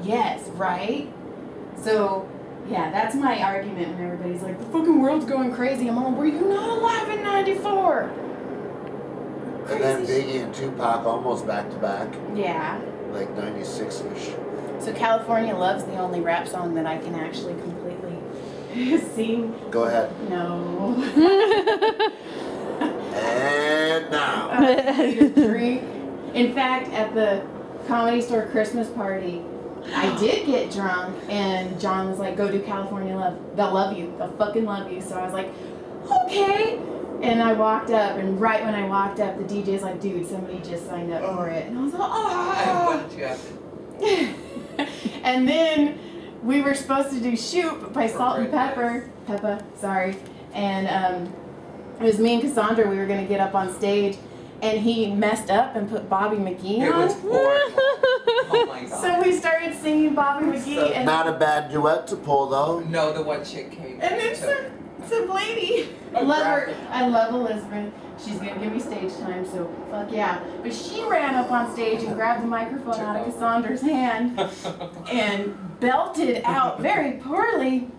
Yes, right? So, yeah, that's my argument when everybody's like, the fucking world's going crazy. I'm all, were you not alive in 94? And then Biggie and Tupac almost back to back. Yeah. Like 96-ish. So California Love's the only rap song that I can actually completely sing. Go ahead. No. And now. I need a drink. In fact, at the Comedy Store Christmas party, I did get drunk, and John was like, go do California Love. They'll love you. They'll fucking love you. So I was like, okay. And I walked up, and right when I walked up, the DJ's like, dude, somebody just signed up for it. And I was like, oh. What did you have to? And then we were supposed to do Shoot by Salt and Pepper. Peppa, sorry. And it was me and Cassandra. We were going to get up on stage, and he messed up and put Bobby McGee It on. was horrible. Oh my god. So we started singing Bobby McGee. And Not a bad duet to pull, though. No, the one chick came. And then some lady. I love Elizabeth. She's gonna give me stage time, so fuck yeah. But she ran up on stage and grabbed the microphone out of Cassandra's hand and belted out very poorly.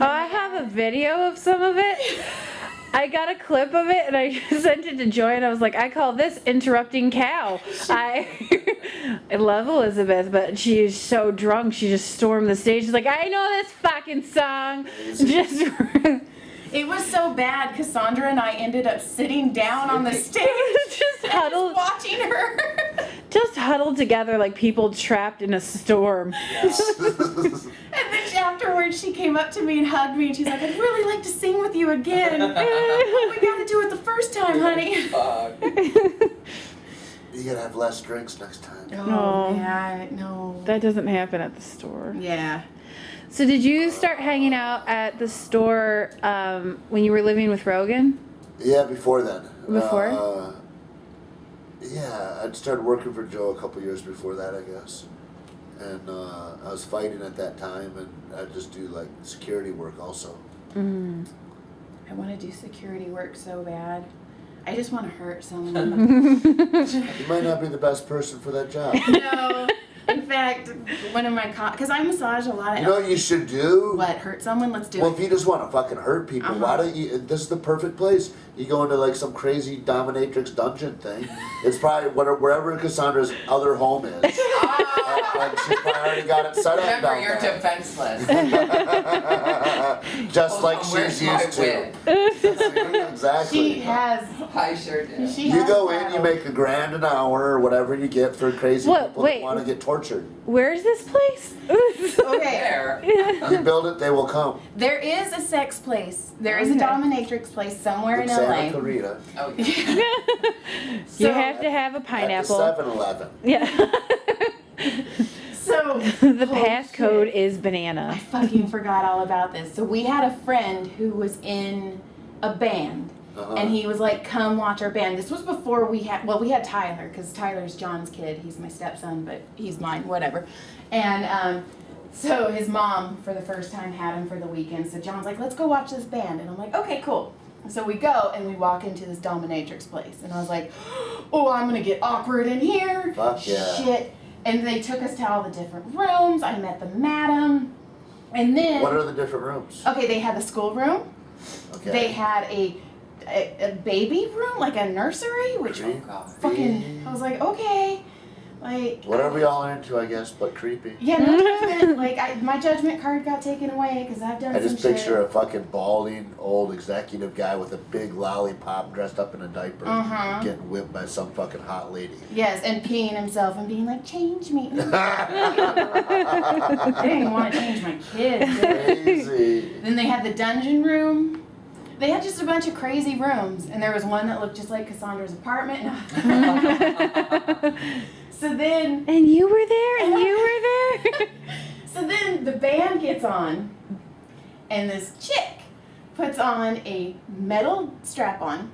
Oh, I have a video of some of it. I got a clip of it and I sent it to Joy and I was like, I call this interrupting cow. I love Elizabeth, but she is so drunk. She just stormed the stage. She's like, I know this fucking song. Just It was so bad, Cassandra and I ended up sitting down on the stage just huddled, watching her. just huddled together like people trapped in a storm. And then afterwards she came up to me and hugged me and she's like, I'd really like to sing with you again. We gotta do it the first time, honey. You gotta have less drinks next time. Oh, yeah, no. That doesn't happen at the store. Yeah. So did you start hanging out at the store when you were living with Rogan? Yeah, before then. Before? Yeah, I'd started working for Joe a couple years before that, I guess. And I was fighting at that time, and I'd just do like security work also. Mm. I want to do security work so bad. I just want to hurt someone. You might not be the best person for that job. No. In fact, one of my because I massage a lot of. You know what you should do? What, hurt someone? Let's do Well, it. if you just want to fucking hurt people, why don't you? This is the perfect place. You go into like some crazy dominatrix dungeon thing. It's probably wherever Cassandra's other home is. And she's probably already got it set up Remember, down you're there. defenseless. Just Hold like on, she's where's my used to. whip? Exactly. She has. I sure did. She You has go in, that. you make $1,000 an hour or whatever you get for crazy What? people Wait. that want to get tortured. Where's this place? Okay. There. You build it, they will come. There is a sex place. There is a dominatrix place somewhere in Santa LA. Clarita. Oh, yeah. You have to have a At pineapple. the 7-Eleven. Yeah. So The holy passcode shit. is I banana. fucking forgot all about this. So we had a friend who was in a band. And he was like, come watch our band. This was before we had Tyler, because Tyler's John's kid. He's my stepson, but he's mine, whatever. And so his mom, for the first time, had him for the weekend. So John's like, let's go watch this band. And I'm like, okay, cool. So we go, and we walk into this dominatrix place. And I was like, oh, I'm going to get awkward in here. Fuck yeah. Shit. And they took us to all the different rooms. I met the madam. And then... What are the different rooms? Okay, they had the schoolroom. Okay. They had a baby room, like a nursery, which Creepy. fucking, I was like, okay, like. Whatever y'all are into, I guess, but creepy. Yeah, no judgment. Like, my judgment card got taken away because I've done I some just picture shit. a fucking balding old executive guy with a big lollipop dressed up in a diaper getting whipped by some fucking hot lady. Yes, and peeing himself and being like, change me. I didn't even want to change my kids. Crazy. Then they had the dungeon room. They had just a bunch of crazy rooms, and there was one that looked just like Cassandra's apartment. So then... And you were there, and you were there. So then the band gets on, and this chick puts on a metal strap-on,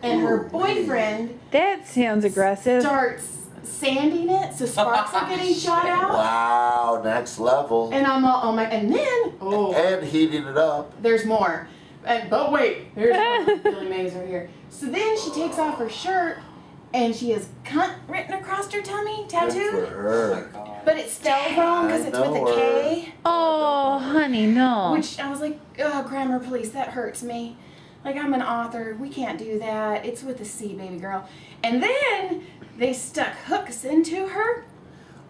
and her boyfriend That sounds aggressive. starts sanding it so sparks are getting shot out. Wow, next level. And I'm all, oh my, and then, And heating it up. there's more. But wait, there's more. Billy Mays here. So then she takes off her shirt, and she has cunt written across her tummy, Good for tattooed. Oh my her. god. but it's spelled wrong because it's with a K. Oh, honey, no. Which I was like, oh, grammar police, that hurts me. Like, I'm an author. We can't do that. It's with a C, baby girl. And then they stuck hooks into her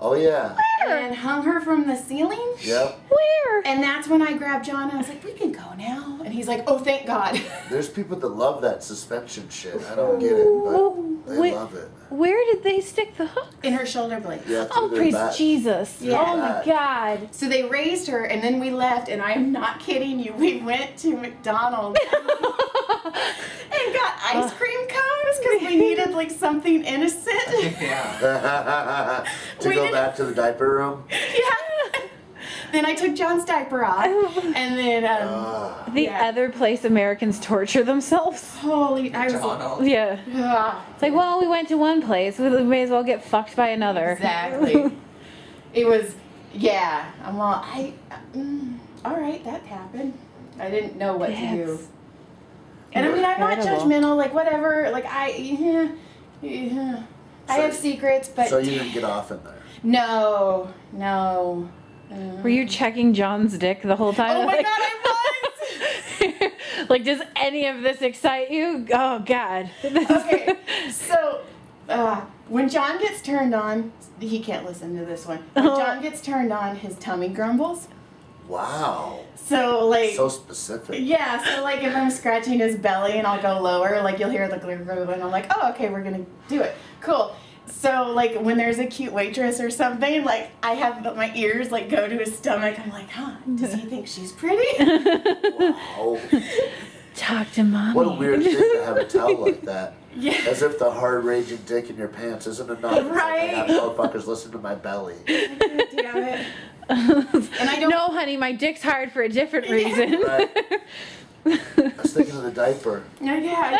Oh yeah. and hung her from the ceiling. Yep. Where? And that's when I grabbed John and I was like, we can go now. And he's like, oh, thank God. There's people that love that suspension shit. I don't get it, but they Wait. love it. Where did they stick the hook? In her shoulder blade. Yeah, Oh, through their praise back. Jesus. Yeah. Oh, my God. So they raised her and then we left. And I am not kidding you. We went to McDonald's and got ice cream cones because we needed like something innocent. Yeah. To We go didn't- back to the diaper room. Yeah. Then I took John's diaper off. And then, The Yeah. other place Americans torture themselves. holy, I was McDonald's. Yeah. ah, It's like, well, we went to one place. We may as well get fucked by another. exactly. It was, yeah. I'm all, all right, that happened. I didn't know what to do. That's And I mean, I'm not incredible. judgmental, like whatever, like I have secrets, but So you didn't get off in there. no. Were you checking John's dick the whole time? Oh my Like- God, I was! Like, does any of this excite you? Oh, God. Okay, so when John gets turned on, he can't listen to this one. When John gets turned on, his tummy grumbles. Wow. So like, So specific. yeah. So like, if I'm scratching his belly and I'll go lower, like you'll hear the gurgle, and I'm like, oh, okay, we're gonna do it. Cool. So like, when there's a cute waitress or something, like I have my ears like go to his stomach. I'm like, huh? Does he think she's pretty? Wow. Talk to mommy. What a weird thing to have a towel like that. Yeah. As if the hard raging dick in your pants isn't enough. It's like, Right. I got motherfuckers listen to my belly. God damn it. And I don't. No, honey, my dick's hard for a different reason. Right. I was thinking of the diaper. Yeah.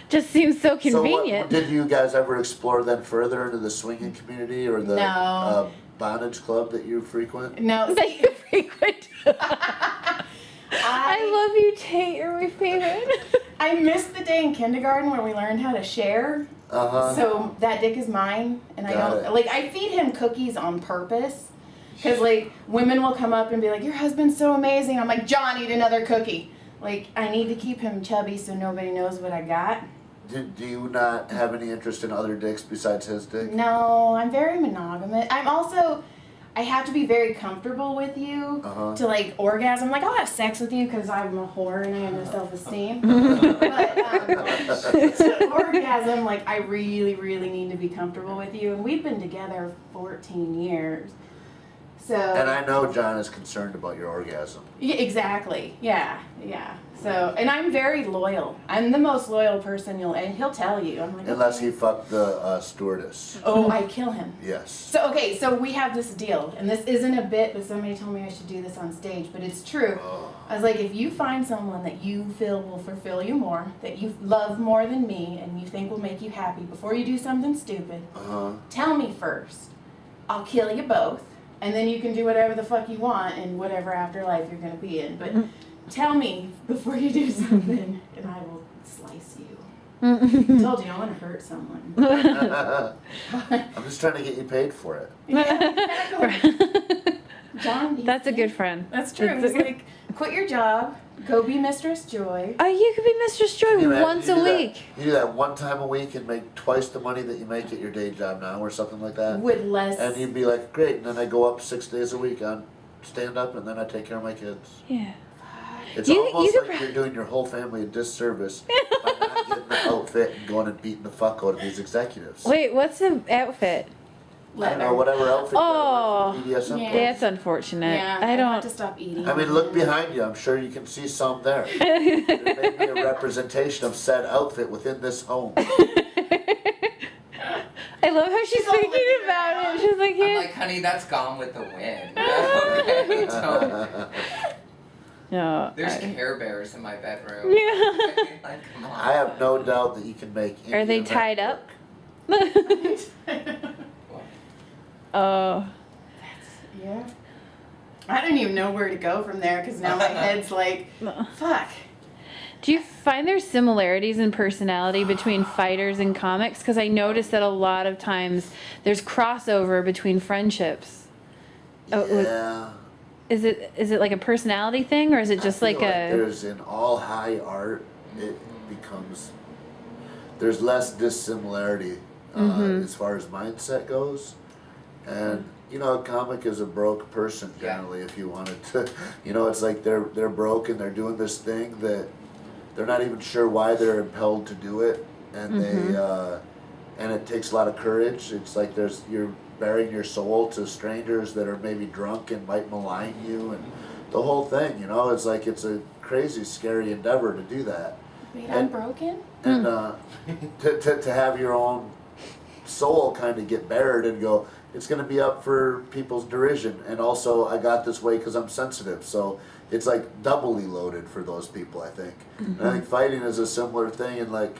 Just seems so So convenient. did you guys ever explore then further into the swinging community or the No. bondage club that you frequent? No. That you frequent. I love you, Tate. You're my favorite. I missed the day in kindergarten where we learned how to share. Uh-huh. So that dick is mine, and I Got don't it. like. I feed him cookies on purpose, because like women will come up and be like, "Your husband's so amazing." I'm like, "John, eat another cookie." Like I need to keep him chubby so nobody knows what I got. Do you not have any interest in other dicks besides his dick? No, I'm very monogamous. I'm also. I have to be very comfortable with you Uh-huh. to like orgasm. Like I'll have sex with you because I'm a whore and I have no self-esteem. But to orgasm, like I really, really need to be comfortable with you. And we've been together 14 years. So. And I know John is concerned about your orgasm. Yeah, exactly. Yeah. So, and I'm very loyal. I'm the most loyal person and he'll tell you. I'm like, Unless okay. he fucked the stewardess. Oh, I kill him. Yes. So so we have this deal, and this isn't a bit, but somebody told me I should do this on stage, but it's true. Oh. I was like, if you find someone that you feel will fulfill you more, that you love more than me, and you think will make you happy before you do something stupid, Uh-huh. tell me first. I'll kill you both, and then you can do whatever the fuck you want in whatever afterlife you're gonna be in. But tell me before you do something, and I will slice you. I told you I want to hurt someone. I'm just trying to get you paid for it. John, he's That's a good. good friend. That's true. That's It's like, quit your job, go be Mistress Joy. Oh, you could be Mistress Joy You imagine once you a do that- week. You do that one time a week and make twice the money that you make at your day job now or something like that. With less. And you'd be like, great, and then I go up 6 days a week on stand up and then I take care of my kids. Yeah. It's You almost could like you're doing your whole family a disservice by not getting the outfit and going and beating the fuck out of these executives. Wait, what's the outfit? I don't know, whatever outfit Oh. you wear for the BDSM Yeah. club. That's unfortunate. Yeah, I have don't. to stop eating. I mean, look behind you. I'm sure you can see some there. There may be a representation of said outfit within this home. I love how she's all thinking looking about around. it. She's like, I'm yeah. like, honey, that's Gone with the Wind. Okay, so No. there's I- Care Bears in my bedroom. Yeah. Like, come on. I have no doubt that you can make. Are they Indian tied men up? work. Oh. Yeah. I don't even know where to go from there because now my head's like, fuck. Do you find there's similarities in personality between fighters and comics? Because I noticed that a lot of times there's crossover between friendships. Yeah. Is it like a personality thing, or is it just I like feel a? There's in all high art, it becomes. There's less dissimilarity as far as mindset goes, and a comic is a broke person generally. If you wanted to, it's like they're broke and they're doing this thing that they're not even sure why they're impelled to do it, and and it takes a lot of courage. It's like you're bearing your soul to strangers that are maybe drunk and might malign you, and the whole thing. It's like it's a crazy, scary endeavor to do that. Wait, I'm broken? And to have your own soul kind of get bared and go, it's going to be up for people's derision, and also I got this way because I'm sensitive, so it's like doubly loaded for those people, I think. And I think fighting is a similar thing, and like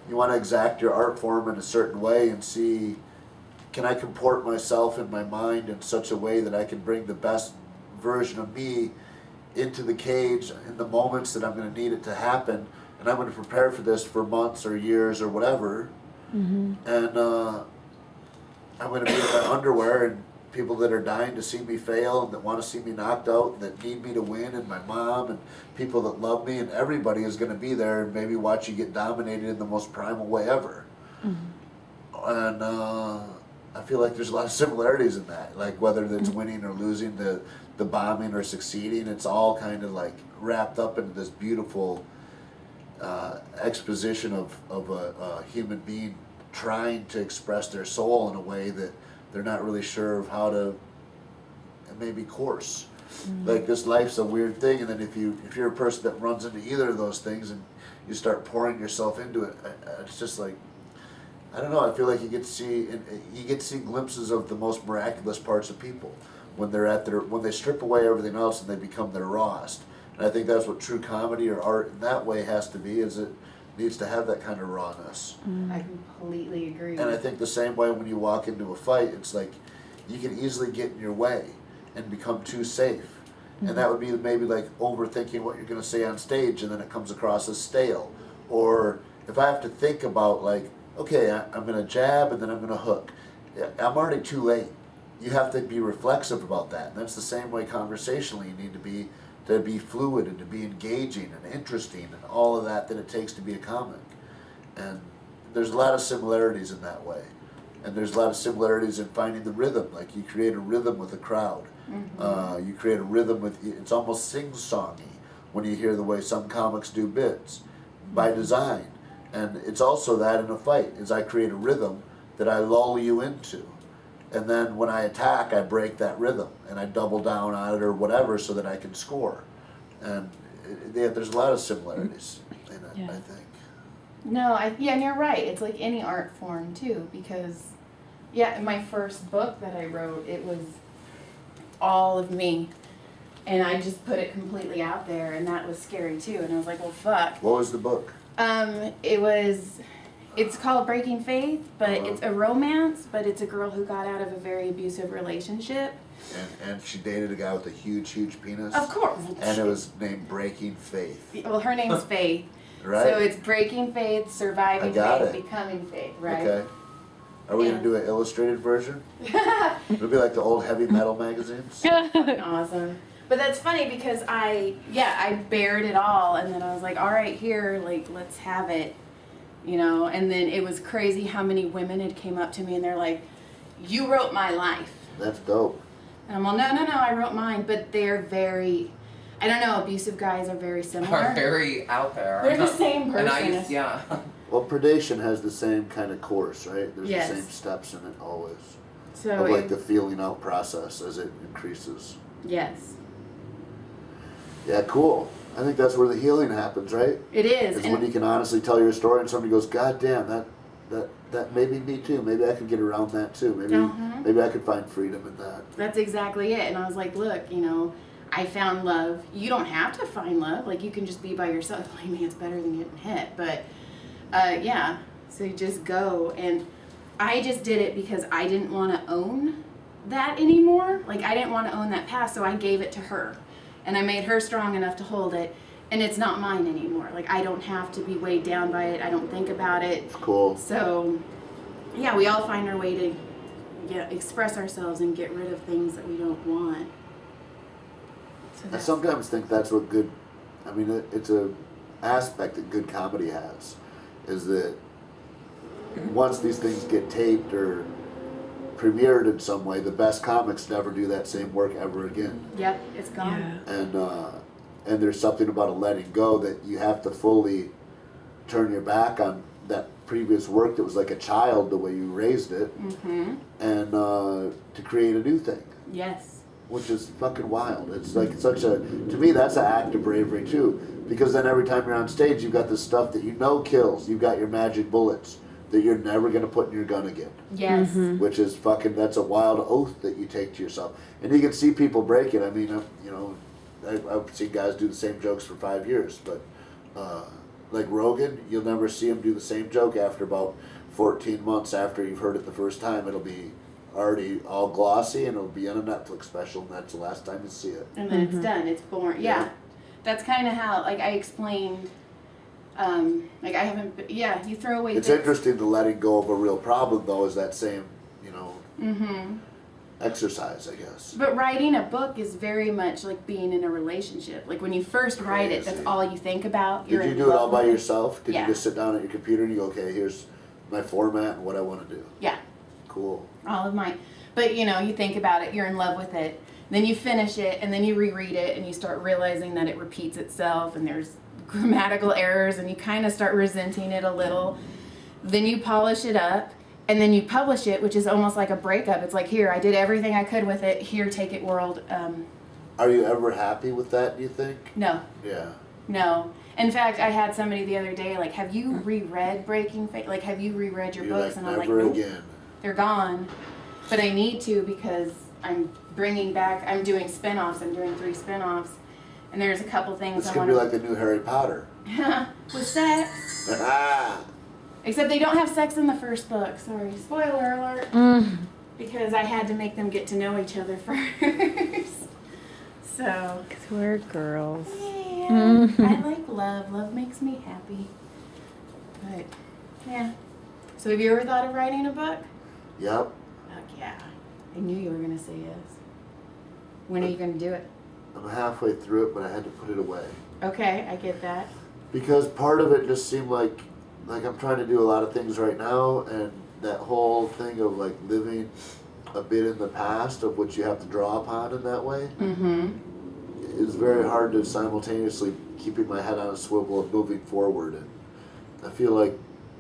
you want to exact your art form in a certain way and see, can I comport myself in my mind in such a way that I can bring the best version of me into the cage in the moments that I'm going to need it to happen, and I'm going to prepare for this for months or years or whatever, and I'm going to be in my underwear, and people that are dying to see me fail and that want to see me knocked out and that need me to win, and my mom and people that love me, and everybody is going to be there and maybe watch you get dominated in the most primal way ever. And I feel like there's a lot of similarities in that, like whether it's winning or losing, the bombing or succeeding, it's all kind of like wrapped up into this beautiful exposition of a human being trying to express their soul in a way that they're not really sure of how to maybe course. Like this life's a weird thing, and then if you're a person that runs into either of those things and you start pouring yourself into it, it's just like, I don't know, I feel like you get to see glimpses of the most miraculous parts of people when they strip away everything else and they become their rawest. And I think that's what true comedy or art in that way has to be, is it needs to have that kind of rawness. I completely agree. And I think the same way when you walk into a fight, it's like you can easily get in your way and become too safe. And that would be maybe like overthinking what you're going to say on stage, and then it comes across as stale. Or if I have to think about like, okay, I'm going to jab and then I'm going to hook, I'm already too late. You have to be reflexive about that. And that's the same way conversationally you need to be fluid and to be engaging and interesting and all of that it takes to be a comic. And there's a lot of similarities in that way. And there's a lot of similarities in finding the rhythm. Like you create a rhythm with a crowd. You create a rhythm it's almost sing-songy when you hear the way some comics do bits by design. And it's also that in a fight, is I create a rhythm that I lull you into. And then when I attack, I break that rhythm and I double down on it or whatever so that I can score. And there's a lot of similarities in it, I think. No, and you're right. It's like any art form too, because in my first book that I wrote, it was all of me. And I just put it completely out there, and that was scary too. And I was like, well, fuck. What was the book? It's called Breaking Faith, but it's a romance, but it's a girl who got out of a very abusive relationship. And she dated a guy with a huge, huge penis? Of course. And it was named Breaking Faith. Well, her name's Faith. Right. So it's Breaking Faith, Surviving Faith, Becoming Faith, right? Okay. Are we going to do an illustrated version? It'll be like the old heavy metal magazines? Awesome. But that's funny because I bared it all, and then I was like, all right, here, like, let's have it, and then it was crazy how many women had came up to me and they're like, you wrote my life. That's dope. And I'm well, no, I wrote mine, but they're very, I don't know, abusive guys are very similar. Are very out there. They're the same person. And Well, predation has the same kind of course, right? There's Yes. the same steps in it always. So of like the feeling out process as it increases. Yes. Yeah, cool. I think that's where the healing happens, right? It is. It's when you can honestly tell your story and somebody goes, God damn, that may be me too. Maybe I could get around that too. Maybe I could find freedom in that. That's exactly it. And I was like, look, I found love. You don't have to find love. Like, you can just be by yourself. Believe me, it's better than getting hit. But, so you just go. And I just did it because I didn't want to own that anymore. Like, I didn't want to own that past, so I gave it to her. And I made her strong enough to hold it. and it's not mine anymore. Like, I don't have to be weighed down by it. I don't think about it. It's cool. So, yeah, we all find our way to express ourselves and get rid of things that we don't want. So I sometimes think that's what good, I mean, it's a aspect that good comedy has, is that once these things get taped or premiered in some way, the best comics never do that same work ever again. Yep, it's gone. Yeah. And there's something about a letting go that you have to fully turn your back on that previous work that was like a child, the way you raised it, and to create a new thing. Yes. Which is fucking wild. It's like such a, to me, that's an act of bravery too, because then every time you're on stage, you've got this stuff that you know kills. You've got your magic bullets that you're never gonna put in your gun again. Yes. Which is fucking, that's a wild oath that you take to yourself. And you can see people break it. I mean, you know, I've seen guys do the same jokes for 5 years, but like Rogan, you'll never see him do the same joke after about 14 months after you've heard it the first time. It'll be already all glossy and it'll be on a Netflix special, and that's the last time you see it. And then it's done. It's born. Yeah. That's kind of how, like, I explained, like, I haven't, you throw away It's bits. interesting to letting go of a real problem, though, is that same, you know, exercise, I guess. But writing a book is very much like being in a relationship. Like, when you first write it, that's Crazy. all you think about. Did you do it all by yourself? Did Yeah. you just sit down at your computer and you go, okay, here's my format and what I want to do? Yeah. Cool. All of mine. But, you know, you think about it, you're in love with it, then you finish it, and then you reread it, and you start realizing that it repeats itself, and there's grammatical errors, and you kind of start resenting it a little. Then you polish it up, and then you publish it, which is almost like a breakup. It's like, here, I did everything I could with it. Here, take it, world. Are you ever happy with that, do you think? No. Yeah. No. In fact, I had somebody the other day, like, have you reread Breaking Fate? Like, have you reread your You're books? like, And I'm like, never nope. again. They're gone. But I need to, because I'm bringing back, I'm doing spin-offs. I'm doing 3 spin-offs. And there's a couple things It's I going want to be like the new Harry Potter. with sex. Ah! Except they don't have sex in the first book. Sorry. Spoiler alert. Because I had to make them get to know each other first. So. Because we're girls. Yeah. I like love. Love makes me happy. But, yeah. So have you ever thought of writing a book? Yep. Fuck yeah. I knew you were going to say yes. When are you going to do it? I'm halfway through it, but I had to put it away. Okay, I get that. Because part of it just seemed like I'm trying to do a lot of things right now, and that whole thing of like living a bit in the past of which you have to draw upon in that way is very hard to simultaneously keeping my head on a swivel and moving forward. And I feel like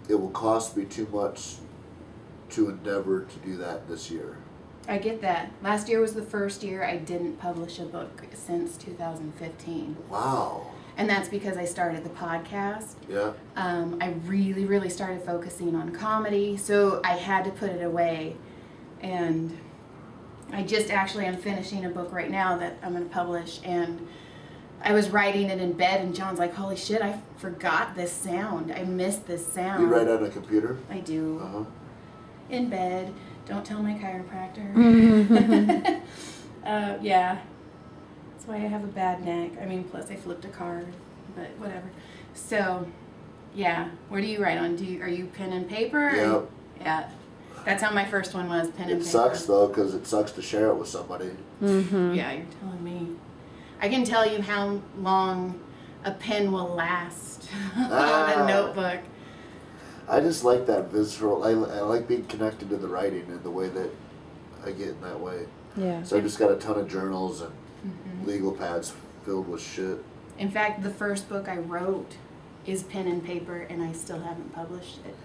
it will cost me too much to endeavor to do that this year. I get that. Last year was the first year I didn't publish a book since 2015. Wow. And that's because I started the podcast. Yeah. I really, really started focusing on comedy, so I had to put it away. And I just actually am finishing a book right now that I'm going to publish, and I was writing it in bed, and John's like, holy shit, I forgot this sound. I missed this sound. You write on a computer? I do. Uh-huh. In bed. Don't tell my chiropractor. Yeah. That's why I have a bad neck. I mean, plus I flipped a card, but whatever. So, yeah. Where do you write on? Are you pen and paper? Yep. Yeah. That's how my first one was, pen and It paper. sucks though, because it sucks to share it with somebody. Yeah, you're telling me. I can tell you how long a pen will last on a notebook. I just like that visceral. I like being connected to the writing and the way that I get in that way. Yeah. So I just got a ton of journals and legal pads filled with shit. In fact, the first book I wrote is pen and paper, and I still haven't published it.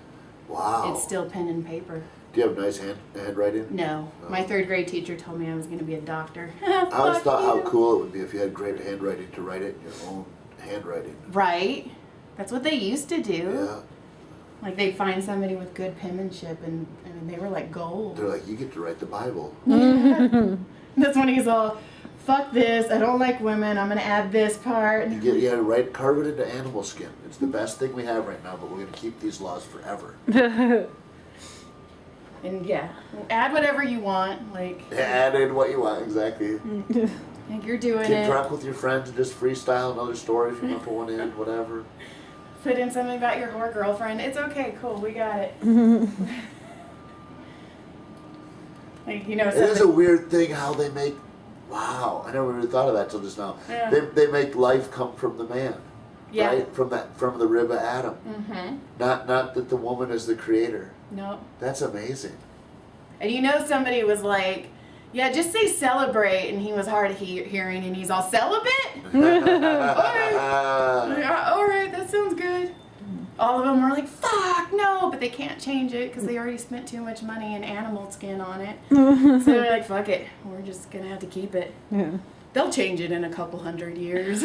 Wow. It's still pen and paper. Do you have nice handwriting? No. Oh. My 3rd grade teacher told me I was going to be a doctor. I always Fuck thought you. how cool it would be if you had great handwriting to write it in your own handwriting. Right? That's what they used to do. Yeah. Like, they'd find somebody with good penmanship, and I mean, they were like gold. They're like, you get to write the Bible. That's when he's all, fuck this, I don't like women, I'm going to add this part. You got to carve it into animal skin. It's the best thing we have right now, but we're going to keep these laws forever. And yeah, add whatever you want, like, Add in what you want, exactly. think you're doing Get it. drunk with your friends and just freestyle another story if you want to put one in, whatever. Put in something about your whore girlfriend. It's okay, cool, we got it. Like, you know, It is a weird thing how they make. Wow, I never even thought of that till just now. Yeah. They make life come from the man, Yeah. right? From the rib of Adam. Mm-hmm. Not that the woman is the creator. Nope. That's amazing. And you know somebody was like, yeah, just say celebrate, and he was hard of hearing, and he's all celibate? Yeah, all right, that sounds good. All of them were like, fuck, no, but they can't change it because they already spent too much money and animal skin on it. So they're like, fuck it, we're just going to have to keep it. Yeah. They'll change it in a couple 100 years.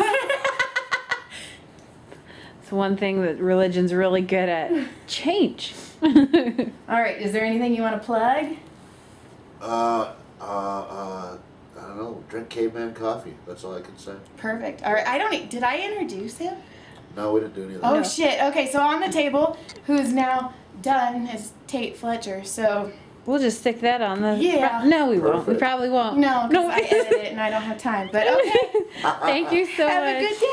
It's one thing that religion's really good at. Change. All right, is there anything you want to plug? I don't know. Drink Caveman coffee. That's all I can say. Perfect. All right, did I introduce him? No, we didn't do any of that. Oh, No. shit. Okay, so on the table, who's now done, is Tait Fletcher. So, We'll just stick that on the. Yeah. No, we won't. We Perfect. probably won't. no, because I edit it and I don't have time. But okay, Thank you so have much. a good day.